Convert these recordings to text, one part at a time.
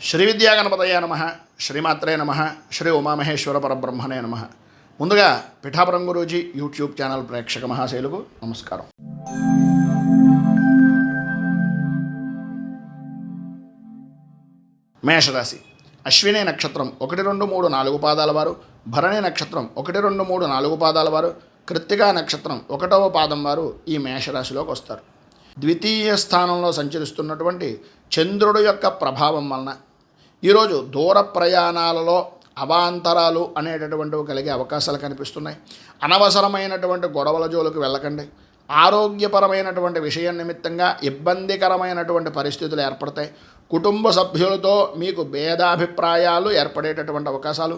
శ్రీ విద్యాగణపతయ నమ, శ్రీమాత్రే నమ, శ్రీ ఉమామహేశ్వర పరబ్రహ్మణే నమ. ముందుగా పిఠాపురం గురూజీ యూట్యూబ్ ఛానల్ ప్రేక్షక మహాశైలుకు నమస్కారం. మేషరాశి. అశ్విని నక్షత్రం 1, 2, 3, 4 పాదాల వారు, భరణి నక్షత్రం 1, 2, 3, 4 పాదాల వారు, కృత్తికా నక్షత్రం 1వ పాదం వారు ఈ మేషరాశిలోకి వస్తారు. ద్వితీయ స్థానంలో సంచరిస్తున్నటువంటి చంద్రుడు యొక్క ప్రభావం వలన ఈరోజు దూర ప్రయాణాలలో అవాంతరాలు అనేటటువంటివి కలిగే అవకాశాలు కనిపిస్తున్నాయి. అనవసరమైనటువంటి గొడవల జోలికి వెళ్ళకండి. ఆరోగ్యపరమైనటువంటి విషయం నిమిత్తంగా ఇబ్బందికరమైనటువంటి పరిస్థితులు ఏర్పడతాయి. కుటుంబ సభ్యులతో మీకు భేదాభిప్రాయాలు ఏర్పడేటటువంటి అవకాశాలు,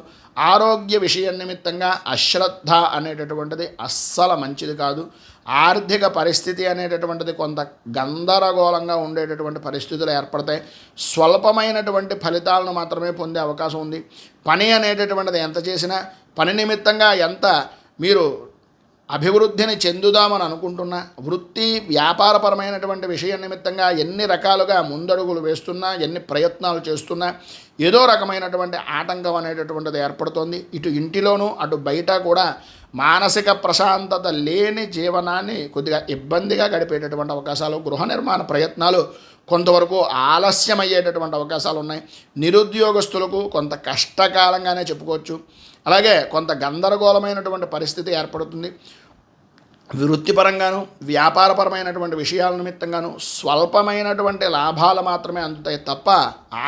ఆరోగ్య విషయం నిమిత్తంగా అశ్రద్ధ అనేటటువంటిది అస్సలు మంచిది కాదు. ఆర్థిక పరిస్థితి అనేటటువంటిది కొంత గందరగోళంగా ఉండేటటువంటి పరిస్థితులు ఏర్పడతాయి. స్వల్పమైనటువంటి ఫలితాలను మాత్రమే పొందే అవకాశం ఉంది. పని అనేటటువంటిది ఎంత చేసినా, పని నిమిత్తంగా ఎంత మీరు అభివృద్ధిని చెందుదామని అనుకుంటున్నా, వృత్తి వ్యాపారపరమైనటువంటి విషయం నిమిత్తంగా ఎన్ని రకాలుగా ముందడుగులు వేస్తున్నా, ఎన్ని ప్రయత్నాలు చేస్తున్నా ఏదో రకమైనటువంటి ఆటంకం అనేటటువంటిది ఏర్పడుతోంది. ఇటు ఇంటిలోనూ అటు బయట కూడా మానసిక ప్రశాంతత లేని జీవనాన్ని కొద్దిగా ఇబ్బందిగా గడిపేటటువంటి అవకాశాలు, గృహ నిర్మాణ ప్రయత్నాలు కొంతవరకు ఆలస్యమయ్యేటటువంటి అవకాశాలు ఉన్నాయి. నిరుద్యోగస్తులకు కొంత కష్టకాలంగానే చెప్పుకోవచ్చు. అలాగే కొంత గందరగోళమైనటువంటి పరిస్థితి ఏర్పడుతుంది. వృత్తిపరంగాను వ్యాపారపరమైనటువంటి విషయాల నిమిత్తంగాను స్వల్పమైనటువంటి లాభాలు మాత్రమే అందుతాయి తప్ప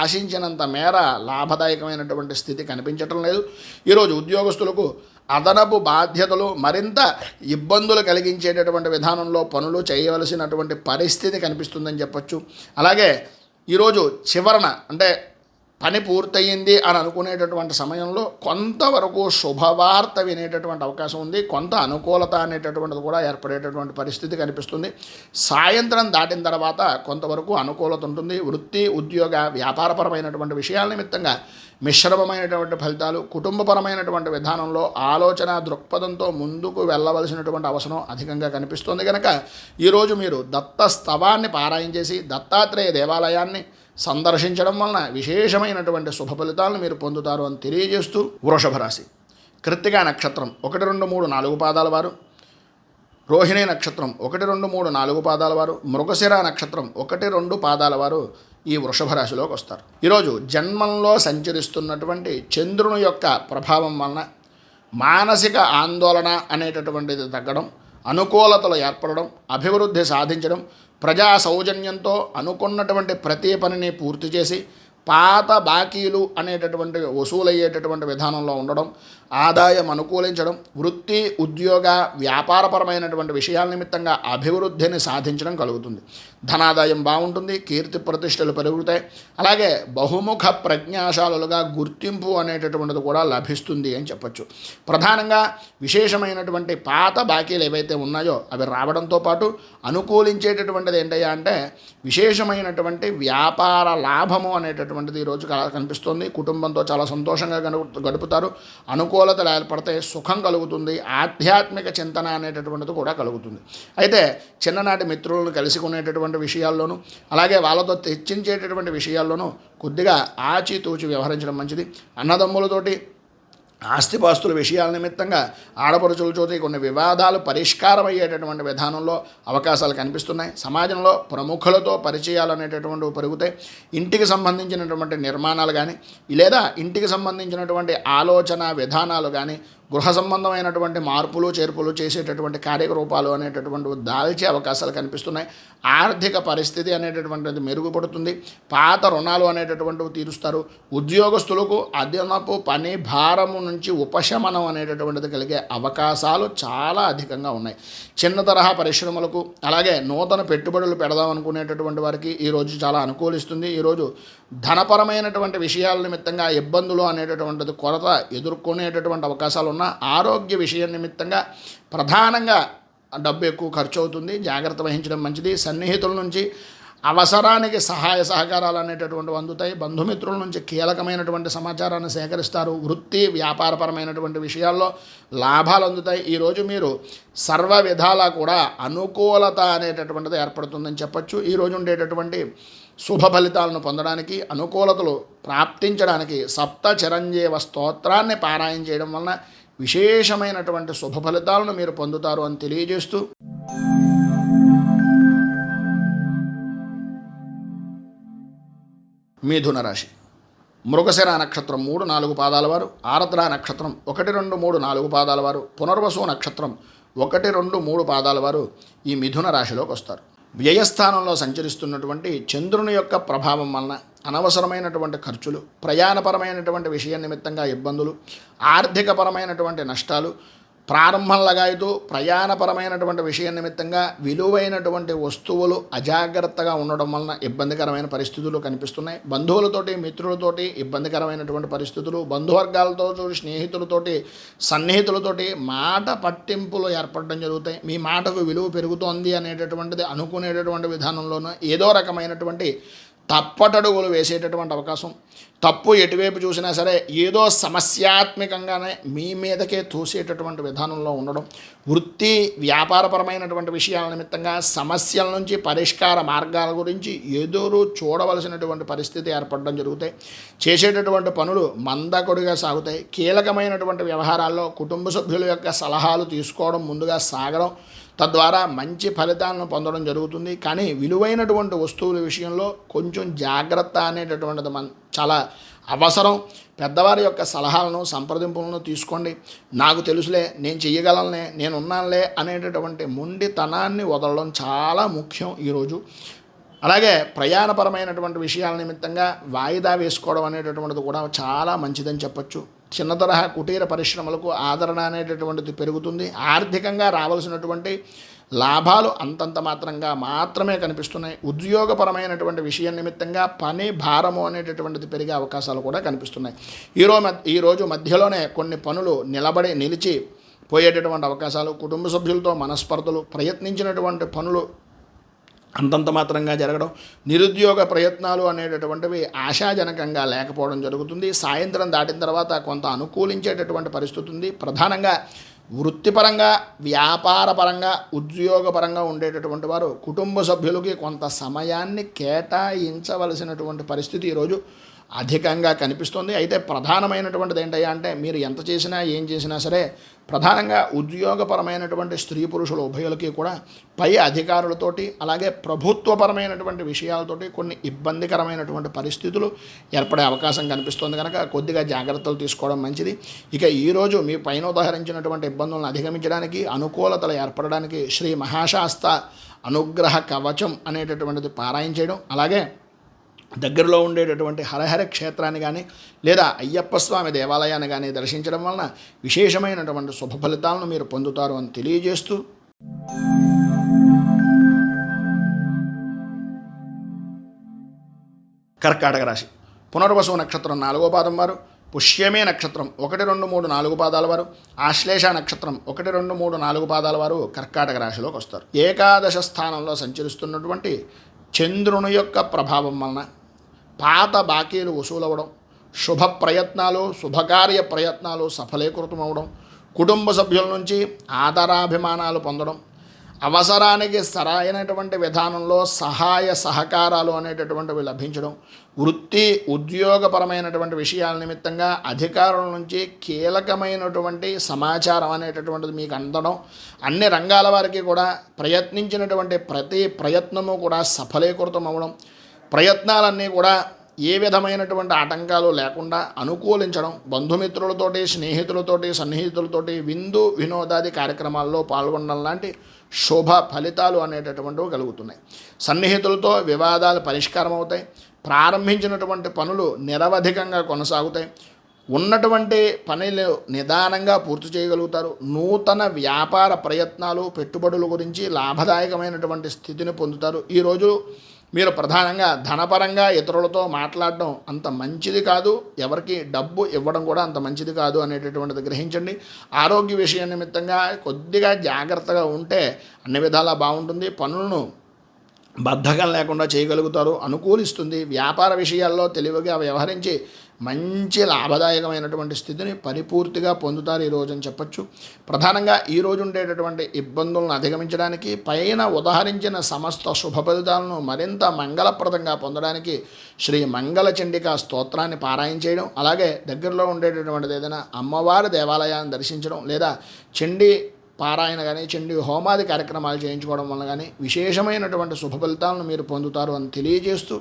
ఆశించినంత మేర లాభదాయకమైనటువంటి స్థితి కనిపించటం లేదు. ఈరోజు ఉద్యోగస్తులకు అదనపు బాధ్యతలు, మరింత ఇబ్బందులు కలిగించేటటువంటి విధానంలో పనులు చేయవలసినటువంటి పరిస్థితి కనిపిస్తుందని చెప్పచ్చు. అలాగే ఈరోజు చివరన అంటే పని పూర్తయింది అని అనుకునేటటువంటి సమయంలో కొంతవరకు శుభవార్త వినేటటువంటి అవకాశం ఉంది. కొంత అనుకూలత అనేటటువంటిది కూడా ఏర్పడేటటువంటి పరిస్థితి కనిపిస్తుంది. సాయంత్రం దాటిన తర్వాత కొంతవరకు అనుకూలత ఉంటుంది. వృత్తి, ఉద్యోగ, వ్యాపారపరమైనటువంటి విషయాల నిమిత్తంగా మిశ్రమమైనటువంటి ఫలితాలు, కుటుంబపరమైనటువంటి విధానంలో ఆలోచన దృక్పథంతో ముందుకు వెళ్ళవలసినటువంటి అవసరం అధికంగా కనిపిస్తుంది. కనుక ఈరోజు మీరు దత్త స్తవాన్ని పారాయణ చేసి దత్తాత్రేయ దేవాలయాన్ని సందర్శించడం వలన విశేషమైనటువంటి శుభ ఫలితాలను మీరు పొందుతారు అని తెలియజేస్తూ, వృషభ రాశి. కృత్తికా నక్షత్రం 1, 2, 3, 4 పాదాల వారు, రోహిణి నక్షత్రం 1, 2, 3, 4 పాదాల వారు, మృగశిర నక్షత్రం 1, 2 పాదాల వారు ఈ వృషభ రాశిలోకి వస్తారు. ఈరోజు జన్మంలో సంచరిస్తున్నటువంటి చంద్రుని యొక్క ప్రభావం వలన మానసిక ఆందోళన అనేటటువంటిది తగ్గడం, అనుకూలతలు ఏర్పడడం, అభివృద్ధి సాధించడం, ప్రజా సౌజన్యంతో అనుకున్నటువంటి ప్రతి పనిని పూర్తి చేసి పాత బాకీలు అనేటటువంటి వసూలయ్యేటటువంటి విధానంలో ఉండడం, ఆదాయం అనుకూలించడం, వృత్తి, ఉద్యోగ, వ్యాపారపరమైనటువంటి విషయాల నిమిత్తంగా అభివృద్ధిని సాధించడం కలుగుతుంది. ధనాదాయం బాగుంటుంది, కీర్తి ప్రతిష్టలు పెరుగుతాయి. అలాగే బహుముఖ ప్రజ్ఞాశాలుగా గుర్తింపు అనేటటువంటిది కూడా లభిస్తుంది అని చెప్పచ్చు. ప్రధానంగా విశేషమైనటువంటి పాత బాకీలు ఏవైతే ఉన్నాయో అవి రావడంతో పాటు అనుకూలించేటటువంటిది ఏంటయ్యా అంటే విశేషమైనటువంటి వ్యాపార లాభము అనేటటువంటిది ఈరోజు కనిపిస్తుంది. కుటుంబంతో చాలా సంతోషంగా గడుపుతారు. అనుకూలతలు ఏర్పడితే సుఖం కలుగుతుంది. ఆధ్యాత్మిక చింతన అనేటటువంటిది కూడా కలుగుతుంది. అయితే చిన్ననాటి మిత్రులను కలుసుకునేటటువంటి విషయాల్లోనూ, అలాగే వాళ్ళతో చర్చించేటటువంటి విషయాల్లోనూ కొద్దిగా ఆచితూచి వ్యవహరించడం మంచిది. అన్నదమ్ములతోటి ఆస్తిపాస్తుల విషయాల నిమిత్తంగా ఆడపడుచులతోటి కొన్ని వివాదాలు పరిష్కారం అయ్యేటటువంటి విధానంలో అవకాశాలు కనిపిస్తున్నాయి. సమాజంలో ప్రముఖులతో పరిచయాలు అనేటటువంటివి పెరుగుతాయి. ఇంటికి సంబంధించినటువంటి నిర్మాణాలు కానీ, లేదా ఇంటికి సంబంధించినటువంటి ఆలోచన విధానాలు కానీ, గృహ సంబంధమైనటువంటి మార్పులు చేర్పులు చేసేటటువంటి కార్యరూపాలు అనేటటువంటివి దాల్చే అవకాశాలు కనిపిస్తున్నాయి. ఆర్థిక పరిస్థితి అనేటటువంటిది మెరుగుపడుతుంది. పాత రుణాలు అనేటటువంటివి తీరుస్తారు. ఉద్యోగస్తులకు అదనపు పని భారము నుంచి ఉపశమనం అనేటటువంటిది కలిగే అవకాశాలు చాలా అధికంగా ఉన్నాయి. చిన్న తరహా పరిశ్రమలకు, అలాగే నూతన పెట్టుబడులు పెడదాం అనుకునేటటువంటి వారికి ఈరోజు చాలా అనుకూలిస్తుంది. ఈరోజు ధనపరమైనటువంటి విషయాల నిమిత్తంగా ఇబ్బందులు అనేటటువంటిది కొరత ఎదుర్కొనేటటువంటి అవకాశాలు ఉన్న ఆరోగ్య విషయం నిమిత్తంగా ప్రధానంగా డబ్బు ఎక్కువ ఖర్చు అవుతుంది. జాగ్రత్త వహించడం మంచిది. సన్నిహితుల నుంచి అవసరానికి సహాయ సహకారాలు అనేటటువంటివి అందుతాయి. బంధుమిత్రుల నుంచి కీలకమైనటువంటి సమాచారాన్ని సేకరిస్తారు. వృత్తి వ్యాపారపరమైనటువంటి విషయాల్లో లాభాలు అందుతాయి. ఈరోజు మీరు సర్వ విధాలా కూడా అనుకూలత అనేటటువంటిది ఏర్పడుతుందని చెప్పచ్చు. ఈరోజు ఉండేటటువంటి శుభ ఫలితాలను పొందడానికి, అనుకూలతలు ప్రాప్తించడానికి సప్త చిరంజీవ స్తోత్రాన్ని పారాయణ చేయడం వలన విశేషమైనటువంటి శుభ ఫలితాలను మీరు పొందుతారు అని తెలియజేస్తూ, మిథున రాశి మృగశిర నక్షత్రం 3, 4 పాదాల వారు, ఆరద్ర నక్షత్రం 1, 2, 3, 4 పాదాల వారు, పునర్వసు నక్షత్రం 1, 2, 3 పాదాల వారు ఈ మిథున రాశిలోకి వస్తారు. వ్యయస్థానంలో సంచరిస్తున్నటువంటి చంద్రుని యొక్క ప్రభావం వలన అనవసరమైనటువంటి ఖర్చులు, ప్రయాణపరమైనటువంటి విషయ నిమిత్తంగా ఇబ్బందులు, ఆర్థికపరమైనటువంటి నష్టాలు, ప్రారంభంలాగాయితూ ప్రయాణపరమైనటువంటి విషయం నిమిత్తంగా విలువైనటువంటి వస్తువులు అజాగ్రత్తగా ఉండడం వలన ఇబ్బందికరమైన పరిస్థితులు కనిపిస్తున్నాయి. బంధువులతోటి, మిత్రులతోటి ఇబ్బందికరమైనటువంటి పరిస్థితులు, బంధువర్గాలతో, స్నేహితులతోటి, సన్నిహితులతోటి మాట పట్టింపులు ఏర్పడడం జరుగుతాయి. మీ మాటకు విలువ పెరుగుతోంది అనేటటువంటిది అనుకునేటటువంటి విధానంలోనూ ఏదో రకమైనటువంటి తప్పటడుగులు వేసేటటువంటి అవకాశం, తప్పు ఎటువైపు చూసినా సరే ఏదో సమస్యాత్మకంగానే మీ మీదకే తోసేటటువంటి విధానంలో ఉండడం, వృత్తి వ్యాపారపరమైనటువంటి విషయాల నిమిత్తంగా సమస్యల నుంచి పరిష్కార మార్గాల గురించి ఎదురు చూడవలసినటువంటి పరిస్థితి ఏర్పడడం జరుగుతాయి. చేసేటటువంటి పనులు మందకొడిగా సాగుతాయి. కీలకమైనటువంటి వ్యవహారాల్లో కుటుంబ సభ్యుల యొక్క సలహాలు తీసుకోవడం, ముందుగా సాగడం, తద్వారా మంచి ఫలితాలను పొందడం జరుగుతుంది. కానీ విలువైనటువంటి వస్తువుల విషయంలో కొంచెం జాగ్రత్త అనేటటువంటిది చాలా అవసరం. పెద్దవారి యొక్క సలహాలను, సంప్రదింపులను తీసుకోండి. నాకు తెలుసులే, నేను చెయ్యగలనే, నేను ఉన్నానులే అనేటటువంటి మొండితనాన్ని వదలడం చాలా ముఖ్యం ఈరోజు. అలాగే ప్రయాణపరమైనటువంటి విషయాల నిమిత్తంగా వాయిదా వేసుకోవడం అనేటటువంటిది కూడా చాలా మంచిదని చెప్పచ్చు. చిన్న తరహా కుటీర పరిశ్రమలకు ఆదరణ అనేటటువంటిది పెరుగుతుంది. ఆర్థికంగా రావాల్సినటువంటి లాభాలు అంతంత మాత్రమే కనిపిస్తున్నాయి. ఉద్యోగపరమైనటువంటి విషయం నిమిత్తంగా పని భారము అనేటటువంటిది పెరిగే అవకాశాలు కూడా కనిపిస్తున్నాయి. ఈరోజు మధ్యలోనే కొన్ని పనులు నిలిచి పోయేటటువంటి అవకాశాలు, కుటుంబ సభ్యులతో మనస్పర్ధలు, ప్రయత్నించినటువంటి పనులు అంతంత మాత్రంగా జరగడం, నిరుద్యోగ ప్రయత్నాలు అనేటటువంటివి ఆశాజనకంగా లేకపోవడం జరుగుతుంది. సాయంత్రం దాటిన తర్వాత కొంత అనుకూలించేటటువంటి పరిస్థితి ఉంది. ప్రధానంగా వృత్తిపరంగా, వ్యాపారపరంగా, ఉద్యోగపరంగా ఉండేటటువంటి వారు కుటుంబ సభ్యులకి కొంత సమయాన్ని కేటాయించవలసినటువంటి పరిస్థితి ఈరోజు అధికంగా కనిపిస్తుంది. అయితే ప్రధానమైనటువంటిది ఏంటయ్యా అంటే, మీరు ఎంత చేసినా ఏం చేసినా సరే ప్రధానంగా ఉద్యోగపరమైనటువంటి స్త్రీ పురుషుల ఉభయులకి కూడా పై అధికారులతోటి, అలాగే ప్రభుత్వపరమైనటువంటి విషయాలతోటి కొన్ని ఇబ్బందికరమైనటువంటి పరిస్థితులు ఏర్పడే అవకాశం కనిపిస్తుంది. కనుక కొద్దిగా జాగ్రత్తలు తీసుకోవడం మంచిది. ఇక ఈరోజు మీ పైన ఉదాహరించినటువంటి ఇబ్బందులను అధిగమించడానికి, అనుకూలతలు ఏర్పడడానికి శ్రీ మహాశాస్త అనుగ్రహ కవచం అనేటటువంటిది పారాయణ చేయడం, అలాగే దగ్గరలో ఉండేటటువంటి హరహర క్షేత్రాన్ని కానీ లేదా అయ్యప్ప స్వామి దేవాలయాన్ని కానీ దర్శించడం వలన విశేషమైనటువంటి శుభ ఫలితాలను మీరు పొందుతారు అని తెలియజేస్తూ, కర్కాటక రాశి పునర్వసు నక్షత్రం 4వ పాదం వారు, పుష్యమే నక్షత్రం 1, 2, 3, 4 పాదాల వారు, ఆశ్లేష నక్షత్రం 1, 2, 3, 4 పాదాల వారు కర్కాటక రాశిలోకి వస్తారు. ఏకాదశ స్థానంలో సంచరిస్తున్నటువంటి చంద్రుని యొక్క ప్రభావం వలన పాత బాకీలు వసూలవడం, శుభ ప్రయత్నాలు, శుభకార్య ప్రయత్నాలు సఫలీకృతమవడం, కుటుంబ సభ్యుల నుంచి ఆదరాభిమానాలు పొందడం, అవసరానికి సరైనటువంటి విధానంలో సహాయ సహకారాలు అనేటటువంటివి లభించడం, వృత్తి ఉద్యోగపరమైనటువంటి విషయాల నిమిత్తంగా అధికారుల నుంచి కీలకమైనటువంటి సమాచారం అనేటటువంటిది మీకు అందడం, అన్ని రంగాల వారికి కూడా ప్రయత్నించినటువంటి ప్రతి ప్రయత్నము కూడా సఫలీకృతం అవ్వడం, ప్రయత్నాలన్నీ కూడా ఏ విధమైనటువంటి ఆటంకాలు లేకుండా అనుకూలించడం, బంధుమిత్రులతోటి, స్నేహితులతోటి, సన్నిహితులతోటి విందు వినోదాది కార్యక్రమాల్లో పాల్గొనడం లాంటి శుభ ఫలితాలు అనేటటువంటివి కలుగుతున్నాయి. సన్నిహితులతో వివాదాలు పరిష్కారం అవుతాయి. ప్రారంభించినటువంటి పనులు నిరవధికంగా కొనసాగుతాయి. ఉన్నటువంటి పనులు నిదానంగా పూర్తి చేయగలుగుతారు. నూతన వ్యాపార ప్రయత్నాలు, పెట్టుబడుల గురించి లాభదాయకమైనటువంటి స్థితిని పొందుతారు. ఈరోజు మీరు ప్రధానంగా ధనపరంగా ఇతరులతో మాట్లాడడం అంత మంచిది కాదు, ఎవరికి డబ్బు ఇవ్వడం కూడా అంత మంచిది కాదు అనేటటువంటిది గ్రహించండి. ఆరోగ్య విషయం నిమిత్తంగా కొద్దిగా జాగ్రత్తగా ఉంటే అన్ని విధాలా బాగుంటుంది. పనులను బద్ధకం లేకుండా చేయగలుగుతారు, అనుకూలిస్తుంది. వ్యాపార విషయాల్లో తెలివిగా వ్యవహరించి మంచి లాభదాయకమైనటువంటి స్థితిని పరిపూర్తిగా పొందుతారు ఈరోజు అని చెప్పచ్చు. ప్రధానంగా ఈరోజు ఉండేటటువంటి ఇబ్బందులను అధిగమించడానికి, పైన ఉదహరించిన సమస్త శుభ ఫలితాలను మరింత మంగళప్రదంగా పొందడానికి శ్రీ మంగళ చండికా స్తోత్రాన్ని పారాయణ చేయడం, అలాగే దగ్గరలో ఉండేటటువంటిది ఏదైనా అమ్మవారి దేవాలయాన్ని దర్శించడం, లేదా చండీ పారాయణ కానీ చండీ హోమాది కార్యక్రమాలు చేయించుకోవడం వల్ల కానీ విశేషమైనటువంటి శుభ ఫలితాలను మీరు పొందుతారు అని తెలియజేస్తూ,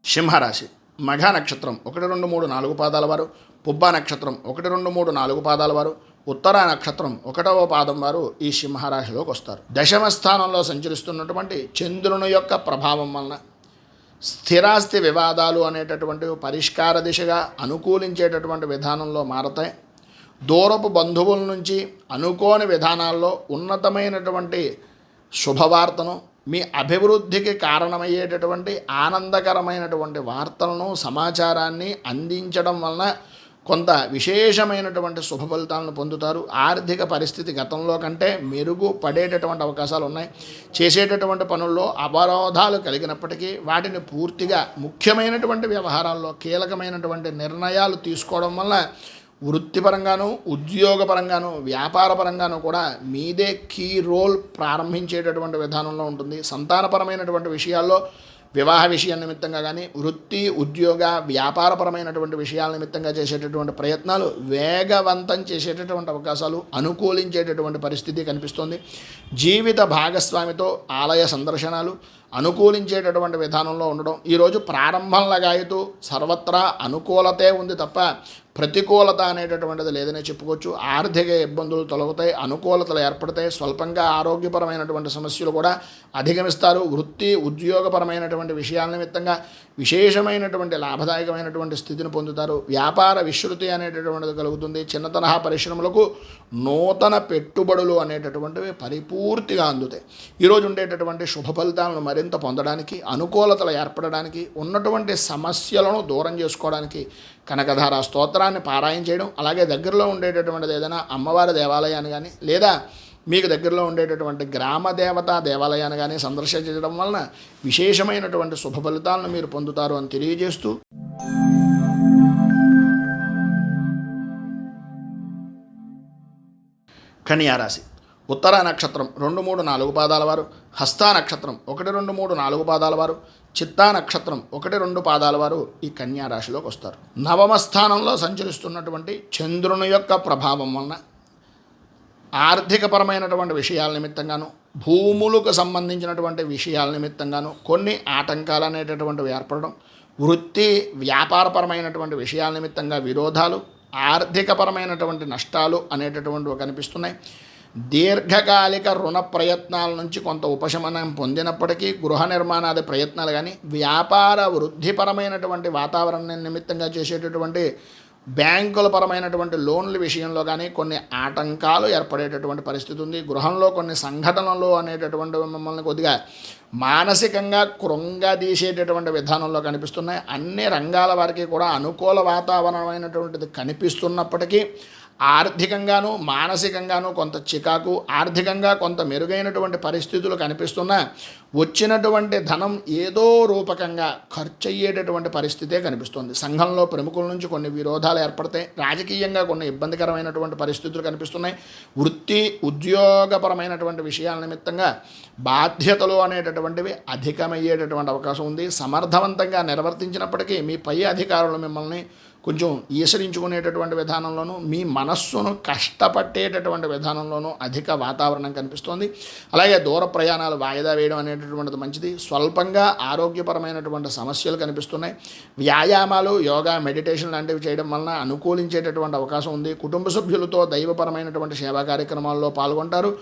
సింహరాశి మఘ నక్షత్రం 1, 2, 3, 4 పాదాల వారు, పుబ్బ నక్షత్రం 1, 2, 3, 4 పాదాల వారు, ఉత్తర నక్షత్రం 1వ పాదం వారు ఈ సింహరాశిలోకి వస్తారు. దశమ స్థానంలో సంచరిస్తున్నటువంటి చంద్రుని యొక్క ప్రభావం వలన స్థిరాస్తి వివాదాలు అనేటటువంటివి పరిష్కార దిశగా అనుకూలించేటటువంటి విధానంలో మారతాయి. దూరపు బంధువుల నుంచి అనుకోని విధానాల్లో ఉన్నతమైనటువంటి శుభవార్తను, మీ అభివృద్ధికి కారణమయ్యేటటువంటి ఆనందకరమైనటువంటి వార్తలను, సమాచారాన్ని అందించడం వలన కొంత విశేషమైనటువంటి శుభ ఫలితాలను పొందుతారు. ఆర్థిక పరిస్థితి గతంలో కంటే మెరుగుపడేటటువంటి అవకాశాలు ఉన్నాయి. చేసేటటువంటి పనుల్లో అవరోధాలు కలిగినప్పటికీ వాటిని పూర్తిగా ముఖ్యమైనటువంటి వ్యవహారాల్లో కీలకమైనటువంటి నిర్ణయాలు తీసుకోవడం వల్ల వృత్తిపరంగాను, ఉద్యోగపరంగాను, వ్యాపారపరంగాను కూడా మీదే కీ రోల్ ప్రారంభించేటటువంటి విధానంలో ఉంటుంది. సంతానపరమైనటువంటి విషయాల్లో, వివాహ విషయం నిమిత్తంగా కానీ, వృత్తి, ఉద్యోగ, వ్యాపారపరమైనటువంటి విషయాల నిమిత్తంగా చేసేటటువంటి ప్రయత్నాలు వేగవంతం చేసేటటువంటి అవకాశాలు, అనుకూలించేటటువంటి పరిస్థితి కనిపిస్తుంది. జీవిత భాగస్వామితో ఆలయ సందర్శనాలు అనుకూలించేటటువంటి విధానంలో ఉండడం. ఈరోజు ప్రారంభంలాగాయితూ సర్వత్రా అనుకూలతే ఉంది తప్ప ప్రతికూలత అనేటటువంటిది లేదనే చెప్పుకోవచ్చు. ఆర్థిక ఇబ్బందులు తొలగుతాయి, అనుకూలతలు ఏర్పడతాయి. స్వల్పంగా ఆరోగ్యపరమైనటువంటి సమస్యలు కూడా అధిగమిస్తారు. వృత్తి, ఉద్యోగపరమైనటువంటి విషయాల నిమిత్తంగా విశేషమైనటువంటి లాభదాయకమైనటువంటి స్థితిని పొందుతారు. వ్యాపార విస్తృతి అనేటటువంటిది కలుగుతుంది. చిన్న తరహా పరిశ్రమలకు నూతన పెట్టుబడులు అనేటటువంటివి పరిపూర్తిగా అందుతాయి. ఈరోజు ఉండేటటువంటి శుభ ఫలితాలను మరింత పొందడానికి, అనుకూలతలు ఏర్పడడానికి, ఉన్నటువంటి సమస్యలను దూరం చేసుకోవడానికి కనకధార స్తోత్రాన్ని పారాయణ చేయడం, అలాగే దగ్గరలో ఉండేటటువంటిది ఏదైనా అమ్మవారి దేవాలయాన్ని కానీ, లేదా మీకు దగ్గరలో ఉండేటటువంటి గ్రామ దేవతా దేవాలయాన్ని కానీ సందర్శించడం వలన విశేషమైనటువంటి శుభ ఫలితాలను మీరు పొందుతారు అని తెలియజేస్తూ, కన్యారాశి ఉత్తర నక్షత్రం 2, 3, 4 పాదాల వారు, హస్త నక్షత్రం 1, 2, 3, 4 పాదాల వారు, చిత్తా నక్షత్రం 1, 2 పాదాల వారు ఈ కన్యారాశిలోకి వస్తారు. నవమ స్థానంలో సంచరిస్తున్నటువంటి చంద్రుని యొక్క ప్రభావం వలన ఆర్థికపరమైనటువంటి విషయాల నిమిత్తంగాను, భూములకు సంబంధించినటువంటి విషయాల నిమిత్తంగాను కొన్ని ఆటంకాలు అనేటటువంటివి ఏర్పడడం, వృత్తి వ్యాపారపరమైనటువంటి విషయాల నిమిత్తంగా విరోధాలు, ఆర్థికపరమైనటువంటి నష్టాలు అనేటటువంటివి కనిపిస్తున్నాయి. దీర్ఘకాలిక రుణ ప్రయత్నాల నుంచి కొంత ఉపశమనం పొందినప్పటికీ గృహ నిర్మాణాది ప్రయత్నాలు కానీ, వ్యాపార వృద్ధిపరమైనటువంటి వాతావరణం నిమిత్తంగా చేసేటటువంటి బ్యాంకుల పరమైనటువంటి లోన్ల విషయంలో కానీ కొన్ని ఆటంకాలు ఏర్పడేటటువంటి పరిస్థితి ఉంది. గృహంలో కొన్ని సంఘటనలు అనేటటువంటి మిమ్మల్ని కొద్దిగా మానసికంగా కృంగదీసేటటువంటి విధానంలో కనిపిస్తున్నాయి. అన్ని రంగాల వారికి కూడా అనుకూల వాతావరణమైనటువంటిది కనిపిస్తున్నప్పటికీ ఆర్థికంగాను, మానసికంగాను కొంత చికాకు, ఆర్థికంగా కొంత మెరుగైనటువంటి పరిస్థితులు కనిపిస్తున్నా వచ్చినటువంటి ధనం ఏదో రూపకంగా ఖర్చు అయ్యేటటువంటి పరిస్థితే కనిపిస్తుంది. సంఘంలో ప్రముఖుల నుంచి కొన్ని విరోధాలు ఏర్పడతాయి. రాజకీయంగా కొన్ని ఇబ్బందికరమైనటువంటి పరిస్థితులు కనిపిస్తున్నాయి. వృత్తి, ఉద్యోగపరమైనటువంటి విషయాల నిమిత్తంగా బాధ్యతలు అనేటటువంటివి అధికమయ్యేటటువంటి అవకాశం ఉంది. సమర్థవంతంగా నిర్వర్తించినప్పటికీ మీ పై అధికారులు మిమ్మల్ని కొంచెం ఈసరించుకునేటటువంటి విధానంలోనూ, మీ మనస్సును కష్టపట్టేటటువంటి విధానంలోనూ అధిక వాతావరణం కనిపిస్తోంది. అలాగే దూర ప్రయాణాలు వాయిదా వేయడం అనేటటువంటిది మంచిది. స్వల్పంగా ఆరోగ్యపరమైనటువంటి సమస్యలు కనిపిస్తున్నాయి. వ్యాయామాలు, యోగా, మెడిటేషన్ లాంటివి చేయడం వలన అనుకూలించేటటువంటి అవకాశం ఉంది. కుటుంబ సభ్యులతో దైవపరమైనటువంటి సేవా కార్యక్రమాల్లో పాల్గొంటారు.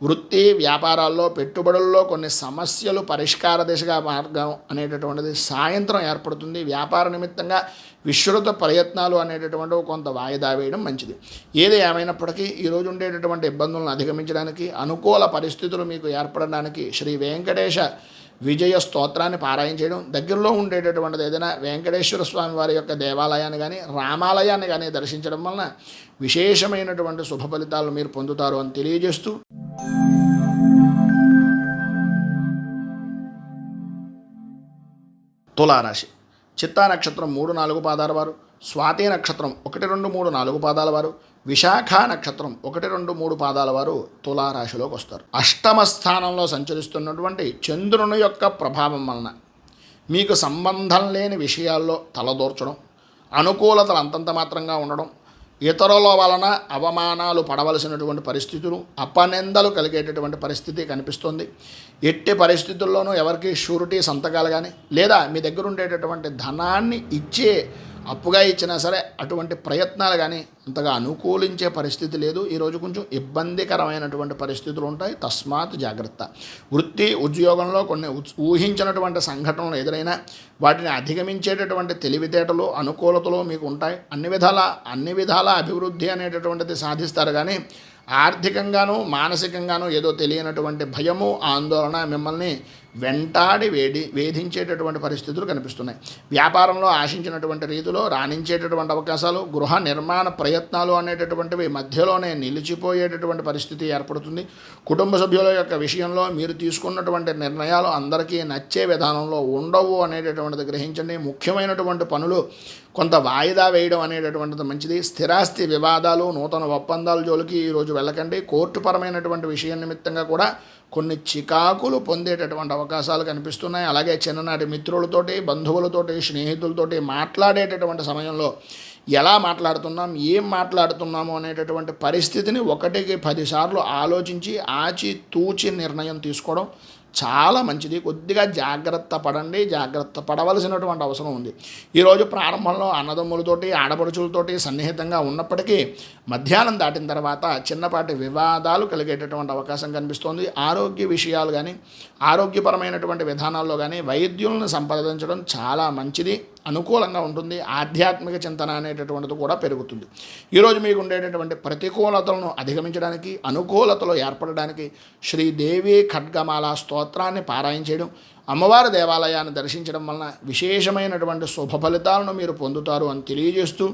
వృత్తి వ్యాపారాల్లో, పెట్టుబడుల్లో కొన్ని సమస్యలు పరిష్కార దిశగా మార్గం అనేటటువంటిది సాయంత్రం ఏర్పడుతుంది. వ్యాపార నిమిత్తంగా విస్తృత ప్రయత్నాలు అనేటటువంటి కొంత వాయిదా వేయడం మంచిది. ఏది ఏమైనప్పటికీ ఈరోజు ఉండేటటువంటి ఇబ్బందులను అధిగమించడానికి, అనుకూల పరిస్థితులు మీకు ఏర్పడడానికి శ్రీ వెంకటేశ విజయ స్తోత్రాన్ని పారాయణ చేయడం, దగ్గరలో ఉండేటటువంటిది ఏదైనా వెంకటేశ్వర స్వామి వారి యొక్క దేవాలయాన్ని కానీ, రామాలయాన్ని కానీ దర్శించడం వలన విశేషమైనటువంటి శుభ ఫలితాలు మీరు పొందుతారు అని తెలియజేస్తూ, తులారాశి. చిత్తా నక్షత్రం 3, 4 పాదాల వారు, స్వాతి నక్షత్రం 1, 2, 3, 4 పాదాల వారు, విశాఖ నక్షత్రం 1, 2, 3 పాదాల వారు తులారాశిలోకి వస్తారు. అష్టమ స్థానంలో సంచరిస్తున్నటువంటి చంద్రుని యొక్క ప్రభావం వలన మీకు సంబంధం లేని విషయాల్లో తలదూర్చడం, అనుకూలతలు అంతంత మాత్రంగా ఉండడం, ఇతరుల వలన అవమానాలు పడవలసినటువంటి పరిస్థితులు, అపనిందలు కలిగేటటువంటి పరిస్థితి కనిపిస్తుంది. ఎట్టి పరిస్థితుల్లోనూ ఎవరికి షూరిటీ సంతకాలు కానీ లేదా మీ దగ్గర ఉండేటటువంటి ధనాన్ని ఇచ్చే అప్పుగా ఇచ్చినా సరే అటువంటి ప్రయత్నాలు కానీ అంతగా అనుకూలించే పరిస్థితి లేదు. ఈరోజు కొంచెం ఇబ్బందికరమైనటువంటి పరిస్థితులు ఉంటాయి, తస్మాత్ జాగ్రత్త. వృత్తి ఉద్యోగంలో కొన్ని ఊహించినటువంటి సంఘటనలు ఎదురైనా వాటిని అధిగమించేటటువంటి తెలివితేటలు అనుకూలతలు మీకు ఉంటాయి. అన్ని విధాల అభివృద్ధి అనేటటువంటిది సాధిస్తారు. కానీ ఆర్థికంగానూ మానసికంగానూ ఏదో తెలియనటువంటి భయము ఆందోళన మిమ్మల్ని వెంటాడి వేధించేటటువంటి పరిస్థితులు కనిపిస్తున్నాయి. వ్యాపారంలో ఆశించినటువంటి రీతిలో రాణించేటటువంటి అవకాశాలు, గృహ నిర్మాణ ప్రయత్నాలు అనేటటువంటివి మధ్యలోనే నిలిచిపోయేటటువంటి పరిస్థితి ఏర్పడుతుంది. కుటుంబ సభ్యుల యొక్క విషయంలో మీరు తీసుకున్నటువంటి నిర్ణయాలు అందరికీ నచ్చే విధానంలో ఉండవు అనేటటువంటిది గ్రహించండి. ముఖ్యమైనటువంటి పనులు కొంత వాయిదా వేయడం అనేటటువంటిది మంచిది. స్థిరాస్తి వివాదాలు, నూతన ఒప్పందాల జోలికి ఈరోజు వెళ్ళకండి. కోర్టుపరమైనటువంటి విషయం నిమిత్తంగా కూడా కొన్ని చికాకులు పొందేటటువంటి అవకాశాలు కనిపిస్తున్నాయి. అలాగే చిన్ననాటి మిత్రులతోటి, బంధువులతోటి, స్నేహితులతోటి మాట్లాడేటటువంటి సమయంలో ఎలా మాట్లాడుతున్నాం, ఏం మాట్లాడుతున్నాము అనేటటువంటి పరిస్థితిని 1కి 10 సార్లు ఆలోచించి ఆచితూచి నిర్ణయం తీసుకోవడం చాలా మంచిది. కొద్దిగా జాగ్రత్త పడండి, జాగ్రత్త పడవలసినటువంటి అవసరం ఉంది. ఈరోజు ప్రారంభంలో అన్నదమ్ములతోటి, ఆడపడుచులతోటి సన్నిహితంగా ఉన్నప్పటికీ మధ్యాహ్నం దాటిన తర్వాత చిన్నపాటి వివాదాలు కలిగేటటువంటి అవకాశం కనిపిస్తోంది. ఆరోగ్య విషయాలు కానీ, ఆరోగ్యపరమైనటువంటి విధానాల్లో కానీ వైద్యులను సంప్రదించడం చాలా మంచిది, అనుకూలంగా ఉంటుంది. ఆధ్యాత్మిక చింతన అనేటటువంటిది కూడా పెరుగుతుంది. ఈరోజు మీకు ఉండేటటువంటి ప్రతికూలతలను అధిగమించడానికి, అనుకూలతలు ఏర్పడడానికి శ్రీదేవి ఖడ్గమాల స్తోత్రాన్ని పారాయణ చేయడం, అమ్మవారి దేవాలయాన్ని దర్శించడం వలన విశేషమైనటువంటి శుభ ఫలితాలను మీరు పొందుతారు అని తెలియజేస్తూ,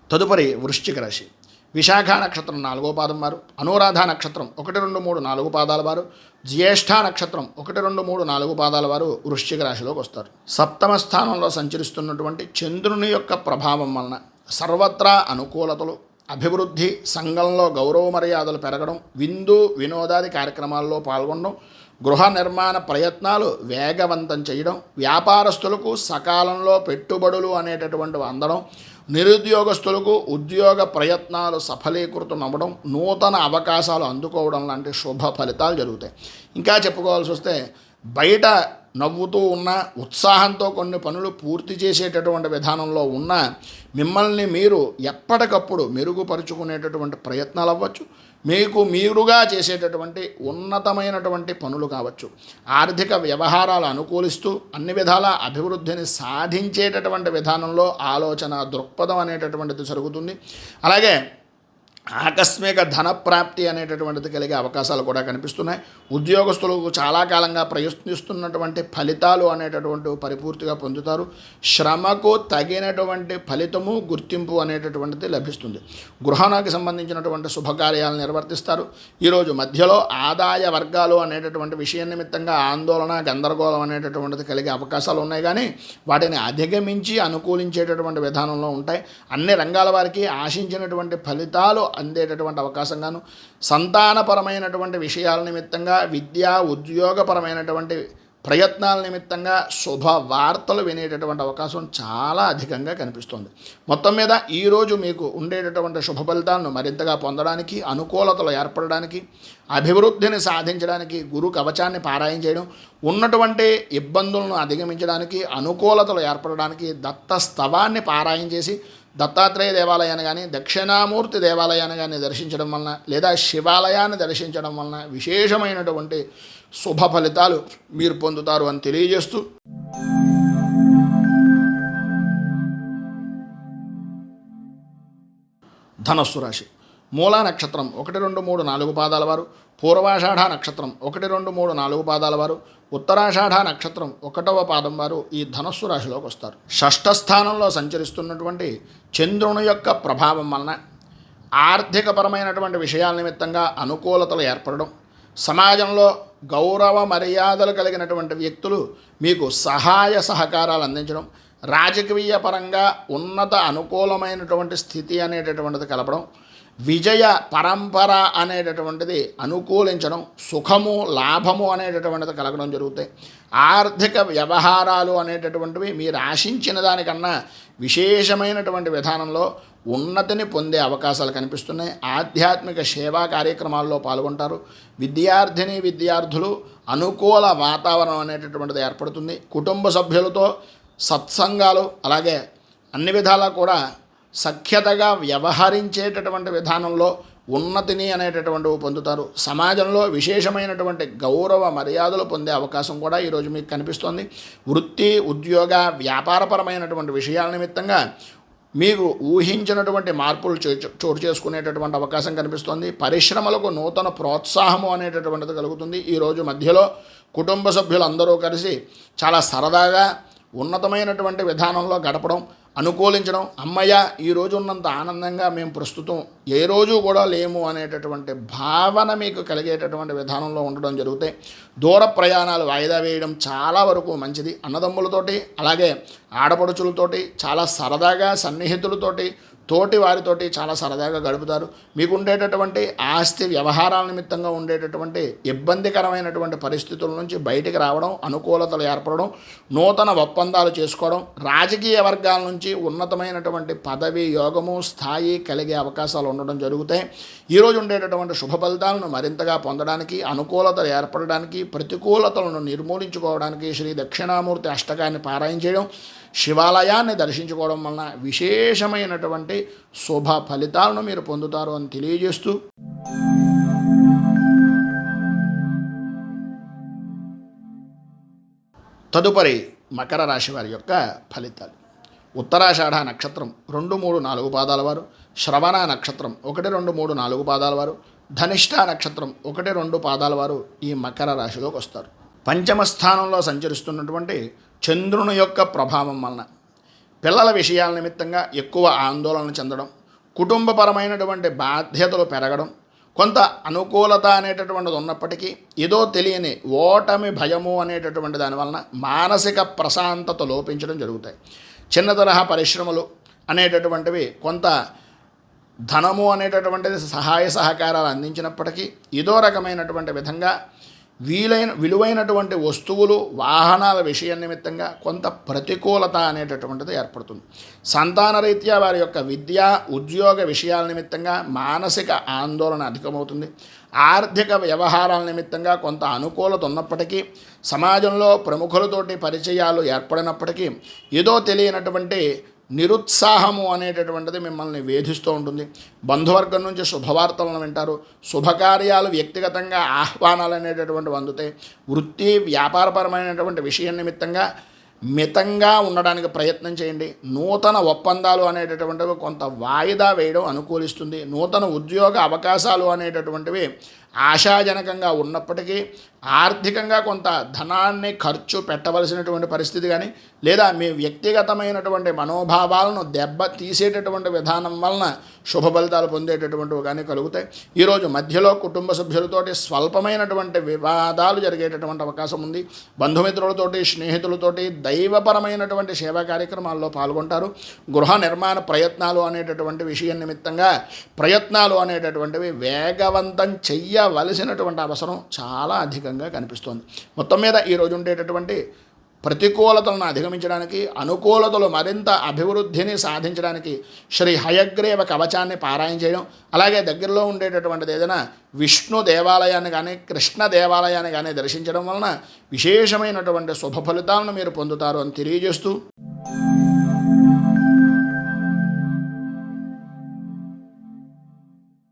తదుపరి వృశ్చిక రాశి. విశాఖ నక్షత్రం 4వ పాదం వారు, అనురాధ నక్షత్రం 1, 2, 3, 4 పాదాల వారు, జ్యేష్ఠ నక్షత్రం 1, 2, 3, 4 పాదాల వారు వృశ్చిక రాశిలోకి వస్తారు. సప్తమ స్థానంలో సంచరిస్తున్నటువంటి చంద్రుని యొక్క ప్రభావం వలన సర్వత్రా అనుకూలతలు, అభివృద్ధి, సంఘంలో గౌరవ మర్యాదలు పెరగడం, విందు వినోదాది కార్యక్రమాల్లో పాల్గొనడం, గృహ నిర్మాణ ప్రయత్నాలు వేగవంతం చేయడం, వ్యాపారస్తులకు సకాలంలో పెట్టుబడులు అనేటటువంటివి అందడం, నిరుద్యోగస్తులకు ఉద్యోగ ప్రయత్నాలు సఫలీకృతం అవ్వడం, నూతన అవకాశాలు అందుకోవడం లాంటి శుభ ఫలితాలు జరుగుతాయి. ఇంకా చెప్పుకోవాల్సి వస్తే బయట నవ్వుతూ ఉన్న ఉత్సాహంతో కొన్ని పనులు పూర్తి చేసేటటువంటి విధానంలో ఉన్న మిమ్మల్ని మీరు ఎప్పటికప్పుడు మెరుగుపరుచుకునేటటువంటి ప్రయత్నాలు అవ్వచ్చు, మీకు మీరుగా చేసేటటువంటి ఉన్నతమైనటువంటి పనులు కావచ్చు, ఆర్థిక వ్యవహారాలు అనుకూలిస్తూ అన్ని విధాల అభివృద్ధిని సాధించేటటువంటి విధానంలో ఆలోచన దృక్పథం అనేటటువంటిది జరుగుతుంది. అలాగే ఆకస్మిక ధనప్రాప్తి అనేటటువంటిది కలిగే అవకాశాలు కూడా కనిపిస్తున్నాయి. ఉద్యోగస్తులకు చాలా కాలంగా ప్రయత్నిస్తున్నటువంటి ఫలితాలు అనేటటువంటి పరిపూర్తిగా పొందుతారు. శ్రమకు తగినటువంటి ఫలితము, గుర్తింపు అనేటటువంటిది లభిస్తుంది. గృహానికి సంబంధించినటువంటి శుభకార్యాలు నిర్వర్తిస్తారు. ఈరోజు మధ్యలో ఆదాయ వర్గాలు అనేటటువంటి విషయం నిమిత్తంగా ఆందోళన, గందరగోళం అనేటటువంటిది కలిగే అవకాశాలు ఉన్నాయి. కానీ వాటిని అధిగమించి అనుకూలించేటటువంటి విధానంలో ఉంటాయి. అన్ని రంగాల వారికి ఆశించినటువంటి ఫలితాలు అందేటటువంటి అవకాశంగాను, సంతానపరమైనటువంటి విషయాల నిమిత్తంగా, విద్యా ఉద్యోగపరమైనటువంటి ప్రయత్నాల నిమిత్తంగా శుభ వార్తలు వినేటటువంటి అవకాశం చాలా అధికంగా కనిపిస్తుంది. మొత్తం మీద ఈరోజు మీకు ఉండేటటువంటి శుభ ఫలితాలను మరింతగా పొందడానికి, అనుకూలతలు ఏర్పడడానికి, అభివృద్ధిని సాధించడానికి గురు కవచాన్ని పారాయణ చేయడం, ఉన్నటువంటి ఇబ్బందులను అధిగమించడానికి, అనుకూలతలు ఏర్పడడానికి దత్త స్తవాన్ని పారాయణ చేసి దత్తాత్రేయ దేవాలయాన్ని కానీ, దక్షిణామూర్తి దేవాలయాన్ని కానీ దర్శించడం వలన లేదా శివాలయాన్ని దర్శించడం వలన విశేషమైనటువంటి శుభ ఫలితాలు మీరు పొందుతారు అని తెలియజేస్తూ, ధనస్సు రాశి. మూలా నక్షత్రం 1, 2, 3, 4 పాదాల వారు, పూర్వాషాఢ నక్షత్రం 1, 2, 3, 4 పాదాల వారు, ఉత్తరాషాఢ నక్షత్రం 1వ పాదం వారు ఈ ధనస్సు రాశిలోకి వస్తారు. షష్ఠ స్థానంలో సంచరిస్తున్నటువంటి చంద్రుని యొక్క ప్రభావం వలన ఆర్థికపరమైనటువంటి విషయాల నిమిత్తంగా అనుకూలతలు ఏర్పడడం, సమాజంలో గౌరవ మర్యాదలు కలిగినటువంటి వ్యక్తులు మీకు సహాయ సహకారాలు అందించడం, రాజకీయ పరంగా ఉన్నత అనుకూలమైనటువంటి స్థితి అనేటటువంటిది కలపడం, విజయ పరంపర అనేటటువంటిది అనుకూలించడం, సుఖము లాభము అనేటటువంటిది కలగడం జరుగుతాయి. ఆర్థిక వ్యవహారాలు అనేటటువంటివి మీరు ఆశించిన దానికన్నా విశేషమైనటువంటి విధానంలో ఉన్నతిని పొందే అవకాశాలు కనిపిస్తున్నాయి. ఆధ్యాత్మిక సేవా కార్యక్రమాల్లో పాల్గొంటారు. విద్యార్థులు అనుకూల వాతావరణం అనేటటువంటిది ఏర్పడుతుంది. కుటుంబ సభ్యులతో సత్సంగాలు, అలాగే అన్ని విధాలా కూడా సఖ్యతగా వ్యవహరించేటటువంటి విధానంలో ఉన్నతిని అనేటటువంటివి పొందుతారు. సమాజంలో విశేషమైనటువంటి గౌరవ మర్యాదలు పొందే అవకాశం కూడా ఈరోజు మీకు కనిపిస్తోంది. వృత్తి, ఉద్యోగ, వ్యాపారపరమైనటువంటి విషయాల నిమిత్తంగా మీరు ఊహించినటువంటి మార్పులు చోటు చేసుకునేటటువంటి అవకాశం కనిపిస్తోంది. పరిశ్రమలకు నూతన ప్రోత్సాహము అనేటటువంటిది కలుగుతుంది. ఈరోజు మధ్యలో కుటుంబ సభ్యులందరూ కలిసి చాలా సరదాగా ఉన్నతమైనటువంటి విధానంలో గడపడం, అనుకూలించడం, అమ్మయ్య ఈరోజు ఉన్నంత ఆనందంగా మేము ప్రస్తుతం ఏ రోజు కూడా లేము అనేటటువంటి భావన మీకు కలిగేటటువంటి విధానంలో ఉండడం జరుగుతాయి. దూర ప్రయాణాలు వాయిదా వేయడం చాలా వరకు మంచిది. అన్నదమ్ములతోటి, అలాగే ఆడపడుచులతోటి చాలా సరదాగా, సన్నిహితులతోటి, తోటి వారితోటి చాలా సరదాగా గడుపుతారు. మీకు ఉండేటటువంటి ఆస్తి వ్యవహారాల నిమిత్తంగా ఉండేటటువంటి ఇబ్బందికరమైనటువంటి పరిస్థితుల నుంచి బయటికి రావడం, అనుకూలతలు ఏర్పడడం, నూతన ఒప్పందాలు చేసుకోవడం, రాజకీయ వర్గాల నుంచి ఉన్నతమైనటువంటి పదవి, యోగము, స్థాయి కలిగే అవకాశాలు ఉండడం జరుగుతాయి. ఈరోజు ఉండేటటువంటి శుభ ఫలితాలను మరింతగా పొందడానికి, అనుకూలతలు ఏర్పడడానికి, ప్రతికూలతలను నిర్మూలించుకోవడానికి శ్రీ దక్షిణామూర్తి అష్టకాన్ని పారాయణ చేయడం, శివాలయాన్ని దర్శించుకోవడం వలన విశేషమైనటువంటి శుభ ఫలితాలను మీరు పొందుతారు అని తెలియజేస్తూ, తదుపరి మకర రాశి వారి యొక్క ఫలితాలు. ఉత్తరాషాఢ నక్షత్రం 2, 3, 4 పాదాల వారు, శ్రవణ నక్షత్రం 1, 2, 3, 4 పాదాల వారు, ధనిష్ఠ నక్షత్రం 1, 2 పాదాల వారు ఈ మకర రాశిలోకి వస్తారు. పంచమ స్థానంలో సంచరిస్తున్నటువంటి చంద్రుని యొక్క ప్రభావం వలన పిల్లల విషయాల నిమిత్తంగా ఎక్కువ ఆందోళన చెందడం, కుటుంబపరమైనటువంటి బాధ్యతలు పెరగడం, కొంత అనుకూలత అనేటటువంటిది ఉన్నప్పటికీ ఏదో తెలియని ఓటమి భయము అనేటటువంటి దానివలన మానసిక ప్రశాంతత లోపించడం జరుగుతాయి. చిన్న తరహా పరిశ్రమలు అనేటటువంటివి కొంత ధనము అనేటటువంటిది సహాయ సహకారాలు అందించినప్పటికీ ఏదో రకమైనటువంటి విధంగా విలువైనటువంటి వస్తువులు, వాహనాల విషయం నిమిత్తంగా కొంత ప్రతికూలత అనేటటువంటిది ఏర్పడుతుంది. సంతానరీత్యా వారి యొక్క విద్య, ఉద్యోగ విషయాల నిమిత్తంగా మానసిక ఆందోళన అధికమవుతుంది. ఆర్థిక వ్యవహారాల నిమిత్తంగా కొంత అనుకూలత ఉన్నప్పటికీ, సమాజంలో ప్రముఖులతోటి పరిచయాలు ఏర్పడినప్పటికీ ఏదో తెలియనటువంటి నిరుత్సాహము అనేటటువంటిది మిమ్మల్ని వేధిస్తూ ఉంటుంది. బంధువర్గం నుంచి శుభవార్తలను వింటారు. శుభకార్యాలు, వ్యక్తిగతంగా ఆహ్వానాలు అనేటటువంటివి అందుతాయి. వృత్తి, వ్యాపారపరమైనటువంటి విషయం నిమిత్తంగా మితంగా ఉండడానికి ప్రయత్నం చేయండి. నూతన ఒప్పందాలు అనేటటువంటివి కొంత వాయిదా వేయడం అనుకూలిస్తుంది. నూతన ఉద్యోగ అవకాశాలు అనేటటువంటివి ఆశాజనకంగా ఉన్నప్పటికీ ఆర్థికంగా కొంత ధనాన్ని ఖర్చు పెట్టవలసినటువంటి పరిస్థితి కానీ, లేదా మీ వ్యక్తిగతమైనటువంటి మనోభావాలను దెబ్బ తీసేటటువంటి విధానం వలన శుభ ఫలితాలు పొందేటటువంటివి కానీ కలుగుతాయి. ఈరోజు మధ్యలో కుటుంబ సభ్యులతోటి స్వల్పమైనటువంటి వివాదాలు జరిగేటటువంటి అవకాశం ఉంది. బంధుమిత్రులతోటి, స్నేహితులతోటి దైవపరమైనటువంటి సేవా కార్యక్రమాల్లో పాల్గొంటారు. గృహ నిర్మాణ ప్రయత్నాలు అనేటటువంటి విషయం నిమిత్తంగా ప్రయత్నాలు అనేటటువంటివి వేగవంతం చెయ్యవలసినటువంటి అవసరం చాలా అధికంగా కనిపిస్తోంది. మొత్తం మీద ఈరోజు ఉండేటటువంటి ప్రతికూలతలను అధిగమించడానికి, అనుకూలతలు మరింత అభివృద్ధిని సాధించడానికి శ్రీ హయగ్రీవ కవచాన్ని పారాయణ చేయడం, అలాగే దగ్గరలో ఉండేటటువంటిది ఏదైనా విష్ణు దేవాలయాన్ని కానీ, కృష్ణ దేవాలయాన్ని కానీ దర్శించడం వలన విశేషమైనటువంటి శుభ ఫలితాలను మీరు పొందుతారు అని తెలియజేస్తూ,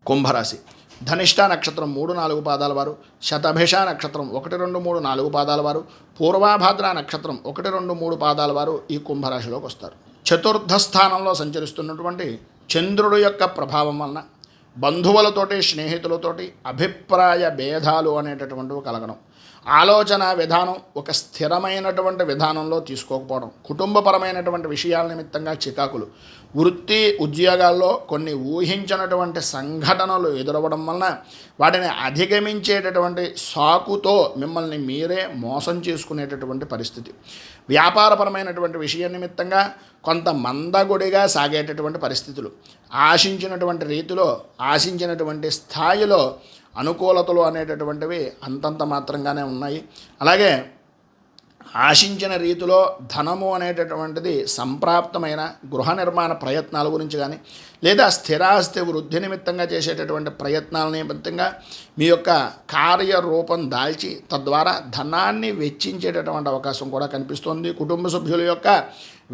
కుంభరాశి. ధనిష్ఠ నక్షత్రం 3, 4 పాదాల వారు, శతభిష నక్షత్రం 1, 2, 3, 4 పాదాల వారు, పూర్వాభాద్ర నక్షత్రం 1, 2, 3 పాదాల వారు ఈ కుంభరాశిలోకి వస్తారు. చతుర్థ స్థానంలో సంచరిస్తున్నటువంటి చంద్రుడు యొక్క ప్రభావం వలన బంధువులతోటి, స్నేహితులతోటి అభిప్రాయ భేదాలు అనేటటువంటివి కలగడం, ఆలోచన విధానం ఒక స్థిరమైనటువంటి విధానంలో తీసుకోకపోవడం, కుటుంబపరమైనటువంటి విషయాల నిమిత్తంగా చికాకులు, వృత్తి ఉద్యోగాల్లో కొన్ని ఊహించినటువంటి సంఘటనలు ఎదురవ్వడం వలన వాటిని అధిగమించేటటువంటి సాకుతో మిమ్మల్ని మీరే మోసం చేసుకునేటటువంటి పరిస్థితి, వ్యాపారపరమైనటువంటి విషయం నిమిత్తంగా కొంత మందగుడిగా సాగేటటువంటి పరిస్థితులు, ఆశించినటువంటి రీతిలో ఆశించినటువంటి స్థాయిలో అనుకూలతలు అనేటటువంటివి అంతంత మాత్రంగానే ఉన్నాయి. అలాగే ఆశించిన రీతిలో ధనము అనేటటువంటిది సంప్రాప్తమైన గృహ నిర్మాణ ప్రయత్నాల గురించి కానీ లేదా స్థిరాస్తి వృద్ధి నిమిత్తంగా చేసేటటువంటి ప్రయత్నాల నిమిత్తంగా మీ యొక్క కార్యరూపం దాల్చి తద్వారా ధనాన్ని వెచ్చించేటటువంటి అవకాశం కూడా కనిపిస్తుంది. కుటుంబ సభ్యుల యొక్క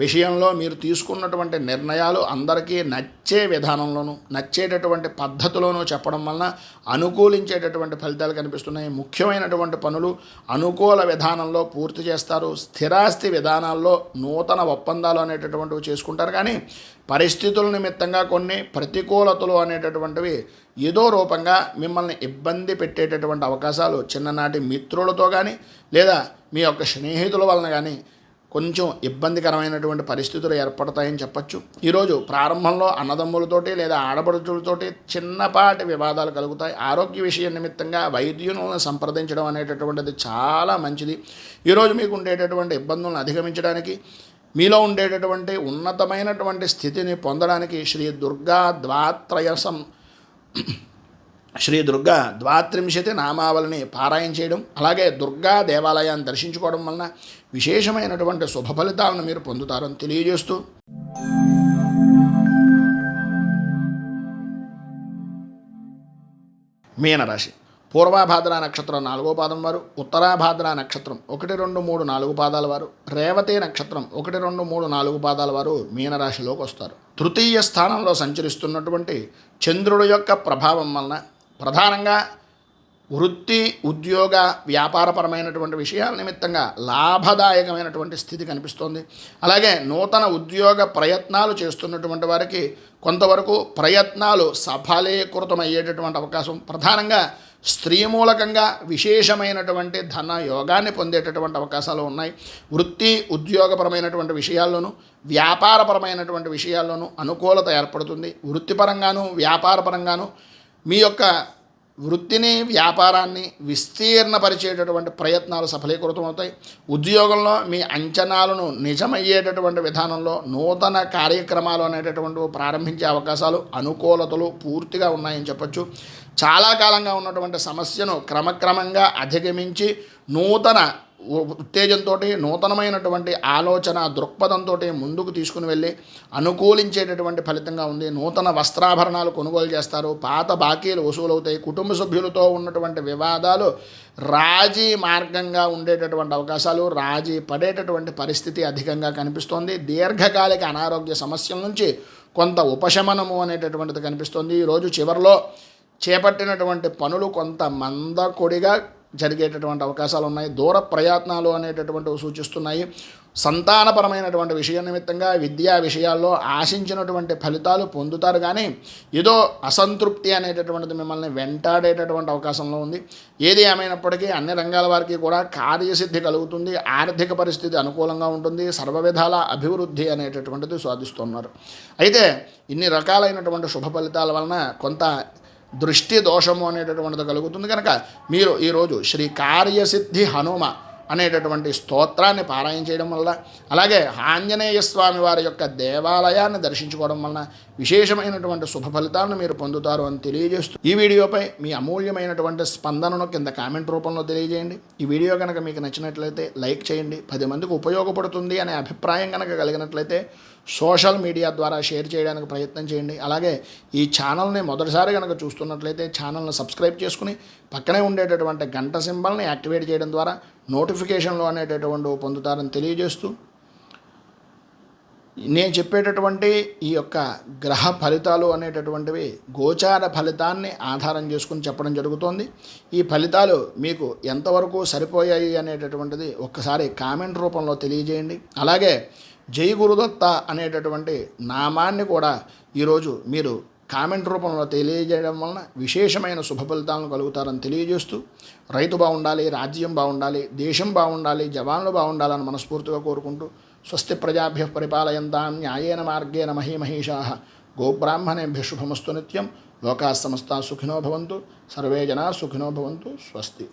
విషయంలో మీరు తీసుకున్నటువంటి నిర్ణయాలు అందరికీ నచ్చే విధానంలోనూ నచ్చేటటువంటి పద్ధతిలోనూ చెప్పడం వలన అనుకూలించేటటువంటి ఫలితాలు కనిపిస్తున్నాయి. ముఖ్యమైనటువంటి పనులు అనుకూల విధానంలో పూర్తి చేస్తారు. స్థిరాస్తి విధానాల్లో నూతన ఒప్పందాలు అనేటటువంటివి చేసుకుంటారు. కానీ పరిస్థితుల నిమిత్తంగా కొన్ని ప్రతికూలతలు అనేటటువంటివి ఏదో రూపంగా మిమ్మల్ని ఇబ్బంది పెట్టేటటువంటి అవకాశాలు చిన్ననాటి మిత్రులతో కానీ లేదా మీ యొక్క స్నేహితుల వలన కానీ కొంచెం ఇబ్బందికరమైనటువంటి పరిస్థితులు ఏర్పడతాయని చెప్పచ్చు. ఈరోజు ప్రారంభంలో అన్నదమ్ములతోటి లేదా ఆడపడుచులతోటి చిన్నపాటి వివాదాలు కలుగుతాయి. ఆరోగ్య విషయం నిమిత్తంగా వైద్యులను సంప్రదించడం అనేటటువంటిది చాలా మంచిది. ఈరోజు మీకు ఉండేటటువంటి ఇబ్బందులను అధిగమించడానికి, మీలో ఉండేటటువంటి ఉన్నతమైనటువంటి స్థితిని పొందడానికి శ్రీ దుర్గా ద్వాత్రింశతి నామావళిని పారాయణ చేయడం, అలాగే దుర్గా దేవాలయాన్ని దర్శించుకోవడం వలన విశేషమైనటువంటి శుభ ఫలితాలను మీరు పొందుతారని తెలియజేస్తూ మీనరాశి పూర్వాభాద్ర నక్షత్రం 4వ పాదం వారు, ఉత్తరాభాద్ర నక్షత్రం 1, 2, 3, 4 పాదాల వారు, రేవతి నక్షత్రం 1, 2, 3, 4 పాదాల వారు మీనరాశిలోకి వస్తారు. తృతీయ స్థానంలో సంచరిస్తున్నటువంటి చంద్రుడి యొక్క ప్రభావం వలన ప్రధానంగా వృత్తి ఉద్యోగ వ్యాపారపరమైనటువంటి విషయాల నిమిత్తంగా లాభదాయకమైనటువంటి స్థితి కనిపిస్తోంది. అలాగే నూతన ఉద్యోగ ప్రయత్నాలు చేస్తున్నటువంటి వారికి కొంతవరకు ప్రయత్నాలు సఫలీకృతమయ్యేటటువంటి అవకాశం, ప్రధానంగా స్త్రీ మూలకంగా విశేషమైనటువంటి ధన యోగాన్ని పొందేటటువంటి అవకాశాలు ఉన్నాయి. వృత్తి ఉద్యోగపరమైనటువంటి విషయాల్లోనూ వ్యాపారపరమైనటువంటి విషయాల్లోనూ అనుకూలత ఏర్పడుతుంది. వృత్తిపరంగాను వ్యాపారపరంగాను మీ యొక్క వృత్తిని వ్యాపారాన్ని విస్తీర్ణపరిచేటటువంటి ప్రయత్నాలు సఫలీకృతమవుతాయి. ఉద్యోగంలో మీ అంచనాలను నిజమయ్యేటటువంటి విధానంలో నూతన కార్యక్రమాలు అనేటటువంటివి ప్రారంభించే అవకాశాలు అనుకూలతలు పూర్తిగా ఉన్నాయని చెప్పచ్చు. చాలా కాలంగా ఉన్నటువంటి సమస్యను క్రమక్రమంగా అధిగమించి నూతన ఉత్తేజంతో నూతనమైనటువంటి ఆలోచన దృక్పథంతో ముందుకు తీసుకుని వెళ్ళి అనుకూలించేటటువంటి ఫలితంగా ఉంది. నూతన వస్త్రాభరణాలు కొనుగోలు చేస్తారు. పాత బాకీలు వసూలవుతాయి. కుటుంబ సభ్యులతో ఉన్నటువంటి వివాదాలు రాజీ మార్గంగా ఉండేటటువంటి అవకాశాలు, రాజీ పడేటటువంటి పరిస్థితి అధికంగా కనిపిస్తోంది. దీర్ఘకాలిక అనారోగ్య సమస్యల నుంచి కొంత ఉపశమనము అనేటటువంటిది కనిపిస్తోంది. ఈరోజు చివరిలో చేపట్టినటువంటి పనులు కొంత మందకొడిగా జరిగేటటువంటి అవకాశాలు ఉన్నాయి. దూర ప్రయత్నాలు అనేటటువంటివి సూచిస్తున్నాయి. సంతానపరమైనటువంటి విషయం నిమిత్తంగా విద్యా విషయాల్లో ఆశించినటువంటి ఫలితాలు పొందుతారు. కానీ ఏదో అసంతృప్తి అనేటటువంటిది మిమ్మల్ని వెంటాడేటటువంటి అవకాశంలో ఉంది. ఏది ఏమైనప్పటికీ అన్ని రంగాల వారికి కూడా కార్యసిద్ధి కలుగుతుంది. ఆర్థిక పరిస్థితి అనుకూలంగా ఉంటుంది. సర్వవిధాల అభివృద్ధి అనేటటువంటిది సాధిస్తున్నారు. అయితే ఇన్ని రకాలైనటువంటి శుభ ఫలితాల వలన కొంత దృష్టి దోషము అనేటటువంటిది కలుగుతుంది. కనుక మీరు ఈరోజు శ్రీ కార్యసిద్ధి హనుమ అనేటటువంటి స్తోత్రాన్ని పారాయణ చేయడం వల్ల, అలాగే ఆంజనేయ స్వామి వారి యొక్క దేవాలయాన్ని దర్శించుకోవడం వలన విశేషమైనటువంటి శుభ ఫలితాలను మీరు పొందుతారు అని తెలియజేస్తూ ఈ వీడియోపై మీ అమూల్యమైనటువంటి స్పందనను కింద కామెంట్ రూపంలో తెలియజేయండి. ఈ వీడియో కనుక మీకు నచ్చినట్లయితే లైక్ చేయండి. 10 మందికి ఉపయోగపడుతుంది అనే అభిప్రాయం కనుక కలిగినట్లయితే సోషల్ మీడియా ద్వారా షేర్ చేయడానికి ప్రయత్నం చేయండి. అలాగే ఈ ఛానల్ని మొదటిసారి కనుక చూస్తున్నట్లయితే ఛానల్ని సబ్స్క్రైబ్ చేసుకుని పక్కనే ఉండేటటువంటి గంట సింబల్ని యాక్టివేట్ చేయడం ద్వారా నోటిఫికేషన్లు అనేటటువంటి పొందుతారని తెలియజేస్తూ నేను చెప్పేటటువంటి ఈ యొక్క గ్రహ ఫలితాలు అనేటటువంటివి గోచార ఫలితాన్ని ఆధారం చేసుకుని చెప్పడం జరుగుతోంది. ఈ ఫలితాలు మీకు ఎంతవరకు సరిపోయాయి అనేటటువంటిది ఒక్కసారి కామెంట్ రూపంలో తెలియజేయండి. అలాగే జై గురుదత్త అనేటటువంటి నామాన్ని కూడా ఈరోజు మీరు కామెంట్ రూపంలో తెలియజేయడం వలన విశేషమైన శుభ ఫలితాలను కలుగుతారని తెలియజేస్తూ, రైతు బాగుండాలి, రాజ్యం బాగుండాలి, దేశం బాగుండాలి, జవాన్లు బాగుండాలని మనస్ఫూర్తిగా కోరుకుంటూ, స్వస్తి ప్రజాభ్య పరిపాలయంతాం న్యాయేన మార్గేణ మహీమహీషాః గోబ్రాహ్మణేభ్య శుభమస్తు నిత్యం. లోకాः సమస్తాः సుఖినో భవంతు, సర్వే జనాः సుఖినో భవంతు. స్వస్తి.